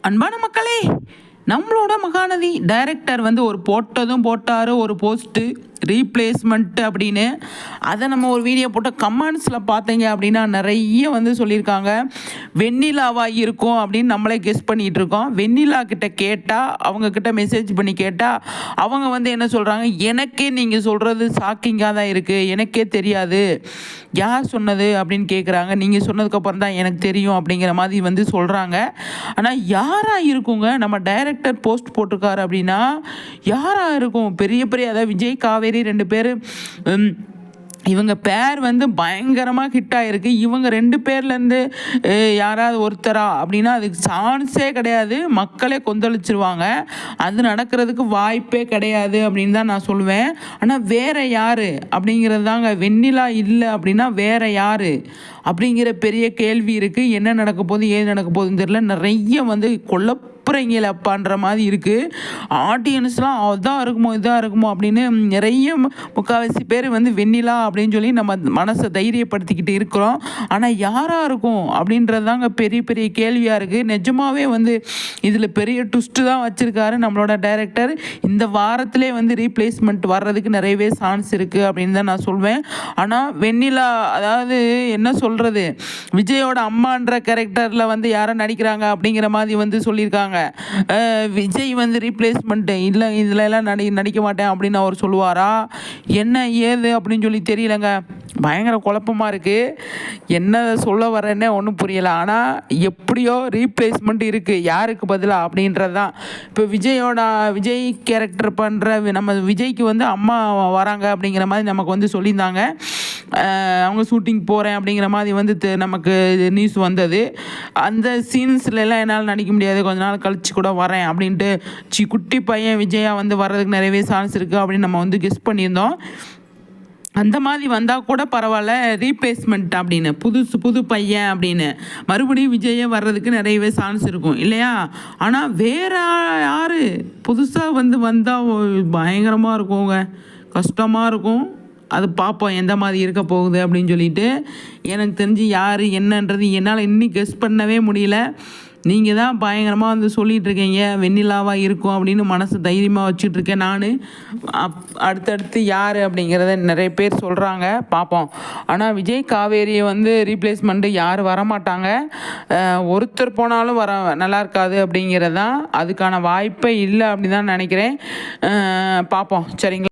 அன்பான மக்களே, நம்மளோட மகாநதி டைரக்டர் வந்து ஒரு போட்டார் ஒரு போஸ்ட்டு ரீப்ளேஸ்மெண்ட் அப்படின்னு. அதை நம்ம ஒரு வீடியோ போட்ட கமெண்ட்ஸில் பார்த்தீங்க அப்படின்னா நிறைய வந்து சொல்லியிருக்காங்க வெண்ணிலாவாக இருக்கும் அப்படின்னு நம்மளே கெஸ் பண்ணிகிட்டு இருக்கோம். வெண்ணிலா கிட்ட கேட்டால், அவங்கக்கிட்ட மெசேஜ் பண்ணி கேட்டால் அவங்க வந்து என்ன சொல்கிறாங்க, எனக்கே நீங்கள் சொல்கிறது ஷாக்கிங்காக தான் இருக்குது, எனக்கே தெரியாது, யார் சொன்னது அப்படின்னு கேட்குறாங்க. நீங்கள் சொன்னதுக்கப்புறம் தான் எனக்கு தெரியும் அப்படிங்கிற மாதிரி வந்து சொல்கிறாங்க. ஆனால் யாராக இருக்குங்க, நம்ம டைரக்டர் போஸ்ட் போட்டிருக்காரு அப்படின்னா யாராக இருக்கும்? பெரிய அதாவது விஜய் காவேரி 2 பேர், இவங்க பேர் வந்து பயங்கரமாக ஹிட் ஆகிருக்கு. இவங்க 2 பேர்லேருந்து யாராவது ஒருத்தரா அப்படின்னா அதுக்கு சான்ஸே கிடையாது. மக்களே கொந்தளிச்சிருவாங்க. அது நடக்கிறதுக்கு வாய்ப்பே கிடையாது அப்படின்னு தான் நான் சொல்லுவேன். ஆனால் வேறு யார் அப்படிங்கிறது தாங்க. வெண்ணிலா இல்லை அப்படின்னா வேறு யார் அப்படிங்கிற பெரிய கேள்வி இருக்குது. என்ன நடக்க போகுது, ஏது நடக்க போகுதுன்னு தெரியல. நிறைய வந்து அப்பான்ற மாதிரி இருக்குது. ஆடியன்ஸ்லாம் அதான் இருக்குமோ இதாக இருக்குமோ அப்படின்னு நிறைய முக்கால்வாசி பேர் வந்து வெண்ணிலா அப்படின்னு சொல்லி நம்ம மனசை தைரியப்படுத்திக்கிட்டு இருக்கிறோம். ஆனால் யாராக இருக்கும் அப்படின்றது தாங்க பெரிய கேள்வியாக இருக்குது. நிஜமாகவே வந்து இதில் பெரிய ட்விஸ்ட்டு தான் வச்சுருக்காரு நம்மளோட டைரக்டர். இந்த வாரத்திலே வந்து ரீப்ளேஸ்மெண்ட் வர்றதுக்கு நிறையவே சான்ஸ் இருக்குது அப்படின்னு தான் நான் சொல்வேன். ஆனால் வெண்ணிலா, அதாவது என்ன சொல்கிறது, விஜயோட அம்மான்ற கேரக்டரில் வந்து யாரை நடிக்கிறாங்க அப்படிங்கிற மாதிரி வந்து சொல்லியிருக்காங்க. விஜய் வந்து ரீப்ளேஸ்மெண்ட்டு இல்லை, இதில் எல்லாம் நடிக்க மாட்டேன் அப்படின்னு அவர் சொல்லுவாரா, என்ன ஏது அப்படின்னு சொல்லி தெரியலங்க. பயங்கர குழப்பமாக இருக்குது. என்ன சொல்ல வரேன்னே ஒன்றும் புரியலை. ஆனால் எப்படியோ ரீப்ளேஸ்மெண்ட் இருக்குது, யாருக்கு பதிலாக அப்படின்றது தான். இப்போ விஜய் கேரக்டர் பண்ணுற நம்ம விஜய்க்கு வந்து அம்மா வராங்க அப்படிங்கிற மாதிரி நமக்கு வந்து சொல்லியிருந்தாங்க. அவங்க ஷூட்டிங் போகிறேன் அப்படிங்கிற மாதிரி வந்து நமக்கு நியூஸ் வந்தது. அந்த சீன்ஸ்லாம் என்னால் நடிக்க முடியாது, கொஞ்ச நாள் கழிச்சு கூட வரேன் அப்படின்ட்டு குட்டி பையன் விஜயா வந்து வர்றதுக்கு நிறையவே சான்ஸ் இருக்குது அப்படின்னு நம்ம வந்து கெஸ் பண்ணியிருந்தோம். அந்த மாதிரி வந்தால் கூட பரவாயில்ல, ரீப்ளேஸ்மெண்ட் அப்படின்னு புது பையன் அப்படின்னு மறுபடியும் விஜயை வர்றதுக்கு நிறையவே சான்ஸ் இருக்கும் இல்லையா? ஆனால் வேறு யார் புதுசாக வந்தால் பயங்கரமாக இருக்குங்க, கஷ்டமாக இருக்கும். அது பார்ப்போம் எந்த மாதிரி இருக்க போகுது அப்படின்னு சொல்லிட்டு. எனக்கு தெரிஞ்சு யார் என்னன்றது என்னால் இன்னும் கெஸ் பண்ணவே முடியல. நீங்கள் தான் பயங்கரமாக வந்து சொல்லிகிட்ருக்கீங்க வெண்ணிலாவாக இருக்கும் அப்படின்னு மனசு தைரியமாக வச்சுட்ருக்கேன் நான். அடுத்தடுத்து யார் அப்படிங்கிறத நிறைய பேர் சொல்கிறாங்க, பார்ப்போம். ஆனால் விஜய் காவேரியை வந்து ரீப்ளேஸ்மெண்ட்டு யாரும் வரமாட்டாங்க. ஒருத்தர் போனாலும் நல்லா இருக்காது அப்படிங்கிறது தான். அதுக்கான வாய்ப்பே இல்லை அப்படின்னு தான் நினைக்கிறேன். பார்ப்போம், சரிங்களா?